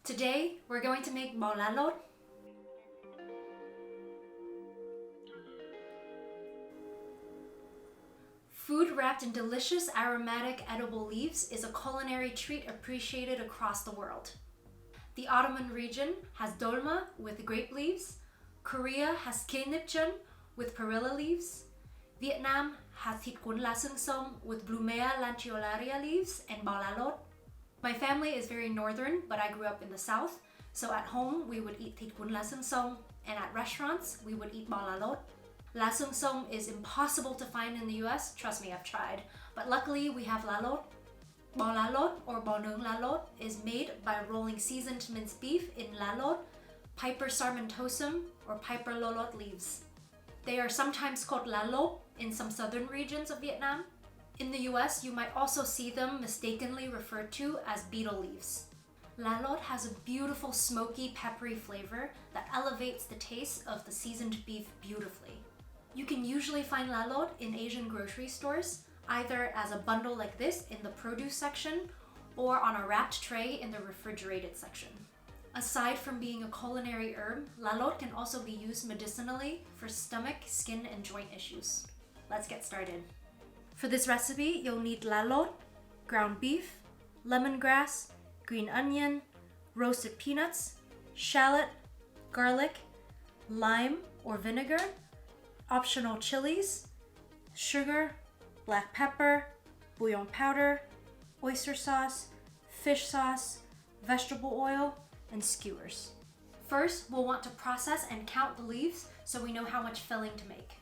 Today, we're going to make bò lolot. Food wrapped in delicious aromatic edible leaves is a culinary treat appreciated across the world. The Ottoman region has dolma with grape leaves, Korea has kilnipchon with perilla leaves, Vietnam has thịt cuốn lá xương sông with Blumea lanceolaria leaves and bò lolot. My family is very northern, but I grew up in the south, so at home we would eat thịt cuốn lá xương sông, and at restaurants we would eat bò lolot. Lá xương sông is impossible to find in the US, trust me, I've tried, but luckily we have lolot. Bò lolot or bò nướng lolot is made by rolling seasoned minced beef in lolot, Piper sarmentosum, or Piper lolot leaves. They are sometimes called lolot in some southern regions of Vietnam. In the US, you might also see them mistakenly referred to as betel leaves. Lolot has a beautiful smoky, peppery flavor that elevates the taste of the seasoned beef beautifully. You can usually find lolot in Asian grocery stores, either as a bundle like this in the produce section or on a wrapped tray in the refrigerated section. Aside from being a culinary herb, lolot can also be used medicinally for stomach, skin, and joint issues. Let's get started. For this recipe, you'll need lolot, ground beef, lemongrass, green onion, roasted peanuts, shallot, garlic, lime or vinegar, optional chilies, sugar, black pepper, bouillon powder, oyster sauce, fish sauce, vegetable oil, and skewers. First, we'll want to process and count the leaves so we know how much filling to make.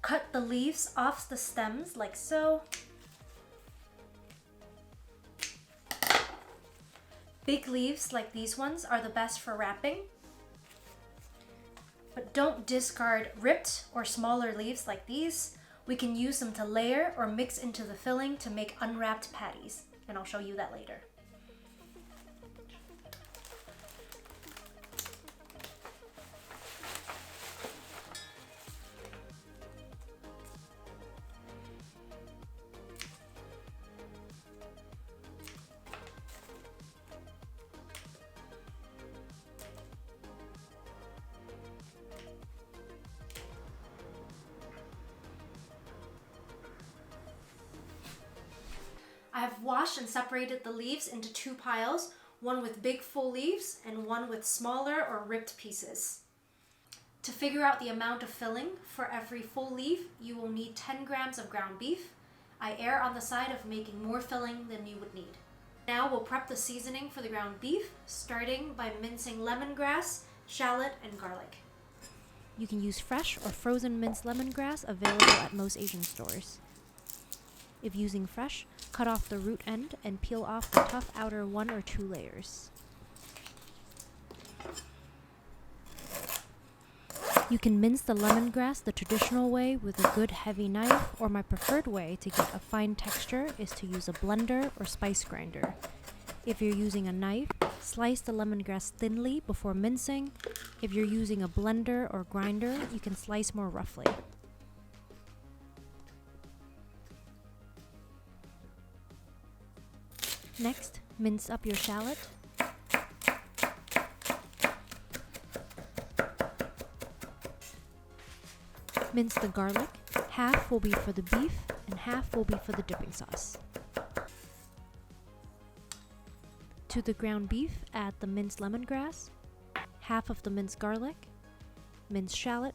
Cut the leaves off the stems like so. Big leaves like these ones are the best for wrapping. But don't discard ripped or smaller leaves like these. We can use them to layer or mix into the filling to make unwrapped patties, and I'll show you that later. I have washed and separated the leaves into two piles, one with big full leaves and one with smaller or ripped pieces. To figure out the amount of filling, for every full leaf, you will need 10 grams of ground beef. I err on the side of making more filling than you would need. Now we'll prep the seasoning for the ground beef, starting by mincing lemongrass, shallot, and garlic. You can use fresh or frozen minced lemongrass available at most Asian stores. If using fresh, cut off the root end and peel off the tough outer 1 or 2 layers. You can mince the lemongrass the traditional way with a good heavy knife, or my preferred way to get a fine texture is to use a blender or spice grinder. If you're using a knife, slice the lemongrass thinly before mincing. If you're using a blender or grinder, you can slice more roughly. Next, mince up your shallot. Mince the garlic. Half will be for the beef and half will be for the dipping sauce. To the ground beef, add the minced lemongrass, half of the minced garlic, minced shallot,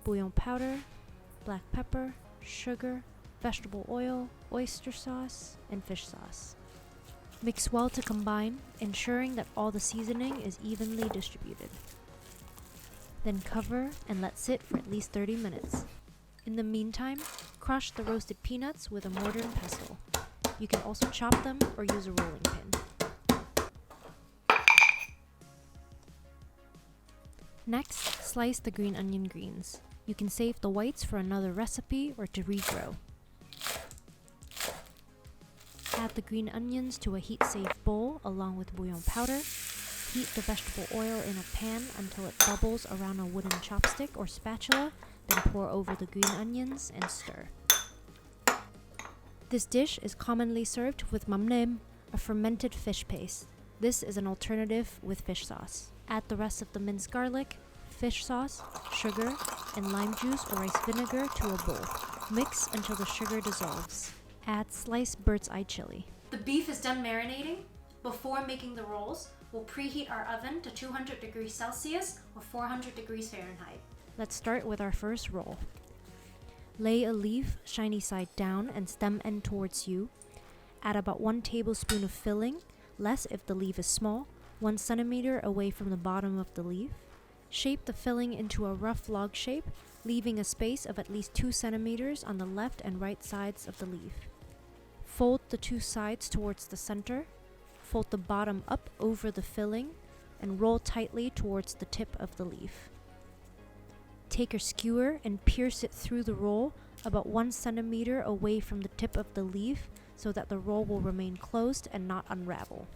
bouillon powder, black pepper, sugar, vegetable oil, oyster sauce, and fish sauce. Mix well to combine, ensuring that all the seasoning is evenly distributed. Then cover and let sit for at least 30 minutes. In the meantime, crush the roasted peanuts with a mortar and pestle. You can also chop them or use a rolling pin. Next, slice the green onion greens. You can save the whites for another recipe or to regrow. Add the green onions to a heat-safe bowl along with bouillon powder. Heat the vegetable oil in a pan until it bubbles around a wooden chopstick or spatula, then pour over the green onions and stir. This dish is commonly served with mắm nêm, a fermented fish paste. This is an alternative with fish sauce. Add the rest of the minced garlic, fish sauce, sugar, and lime juice or rice vinegar to a bowl. Mix until the sugar dissolves. Add sliced bird's eye chili. The beef is done marinating. Before making the rolls, we'll preheat our oven to 200 degrees Celsius or 400 degrees Fahrenheit. Let's start with our first roll. Lay a leaf shiny side down and stem end towards you. Add about 1 tablespoon of filling, less if the leaf is small, 1 centimeter away from the bottom of the leaf. Shape the filling into a rough log shape, leaving a space of at least 2 centimeters on the left and right sides of the leaf. Fold the 2 sides towards the center. Fold the bottom up over the filling and roll tightly towards the tip of the leaf. Take a skewer and pierce it through the roll about 1 centimeter away from the tip of the leaf so that the roll will remain closed and not unravel.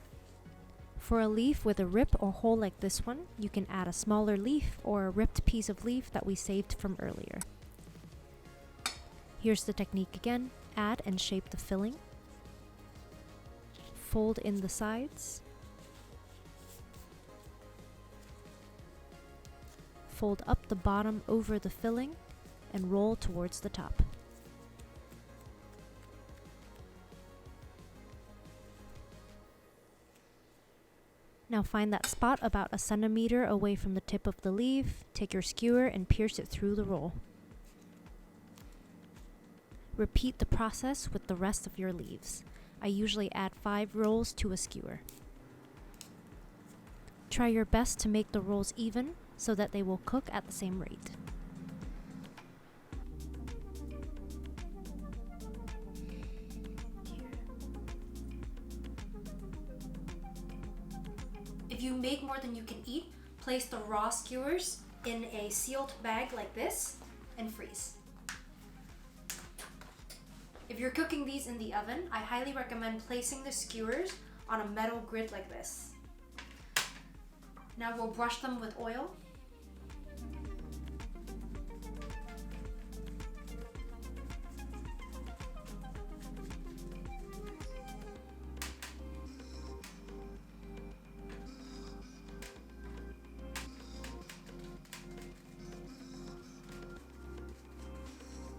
For a leaf with a rip or hole like this one, you can add a smaller leaf or a ripped piece of leaf that we saved from earlier. Here's the technique again. Add and shape the filling. Fold in the sides. Fold up the bottom over the filling and roll towards the top. Now find that spot about 1 centimeter away from the tip of the leaf, take your skewer and pierce it through the roll. Repeat the process with the rest of your leaves. I usually add 5 rolls to a skewer. Try your best to make the rolls even so that they will cook at the same rate. If you make more than you can eat, place the raw skewers in a sealed bag like this and freeze. If you're cooking these in the oven, I highly recommend placing the skewers on a metal grid like this. Now we'll brush them with oil.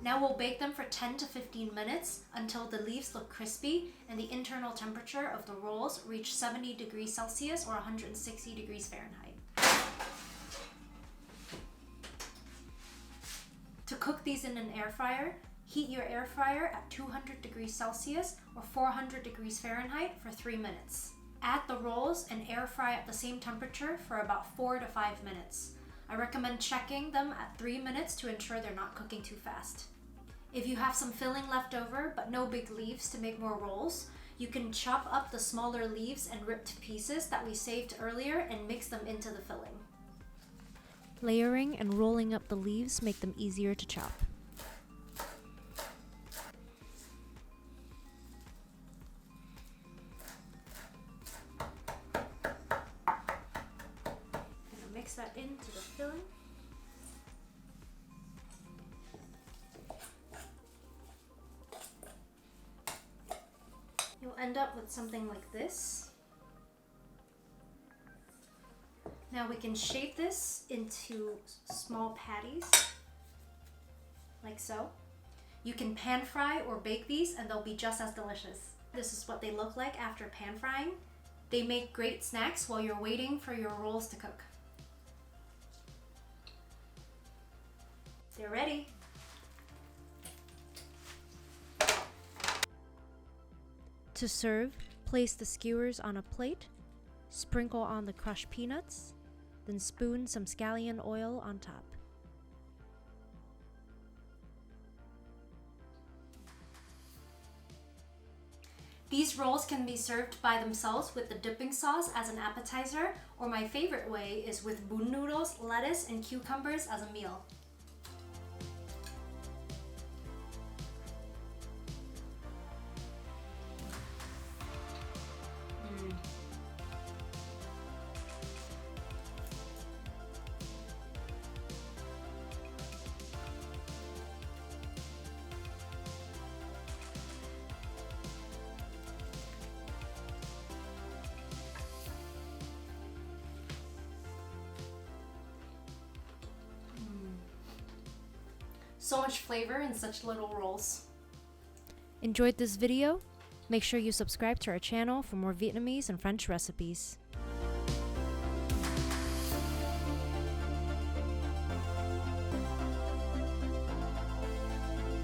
Now we'll bake them for 10 to 15 minutes until the leaves look crispy and the internal temperature of the rolls reach 70 degrees Celsius or 160 degrees Fahrenheit. To cook these in an air fryer, heat your air fryer at 200 degrees Celsius or 400 degrees Fahrenheit for 3 minutes. Add the rolls and air fry at the same temperature for about 4 to 5 minutes. I recommend checking them at 3 minutes to ensure they're not cooking too fast. If you have some filling left over but no big leaves to make more rolls, you can chop up the smaller leaves and ripped pieces that we saved earlier and mix them into the filling. Layering and rolling up the leaves make them easier to chop. Mix that into the filling. You'll end up with something like this. Now we can shape this into small patties, like so. You can pan fry or bake these and they'll be just as delicious. This is what they look like after pan frying. They make great snacks while you're waiting for your rolls to cook. They're ready. To serve, place the skewers on a plate, sprinkle on the crushed peanuts, then spoon some scallion oil on top. These rolls can be served by themselves with the dipping sauce as an appetizer, or my favorite way is with bun noodles, lettuce, and cucumbers as a meal. So much flavor in such little rolls. Enjoyed this video? Make sure you subscribe to our channel for more Vietnamese and French recipes.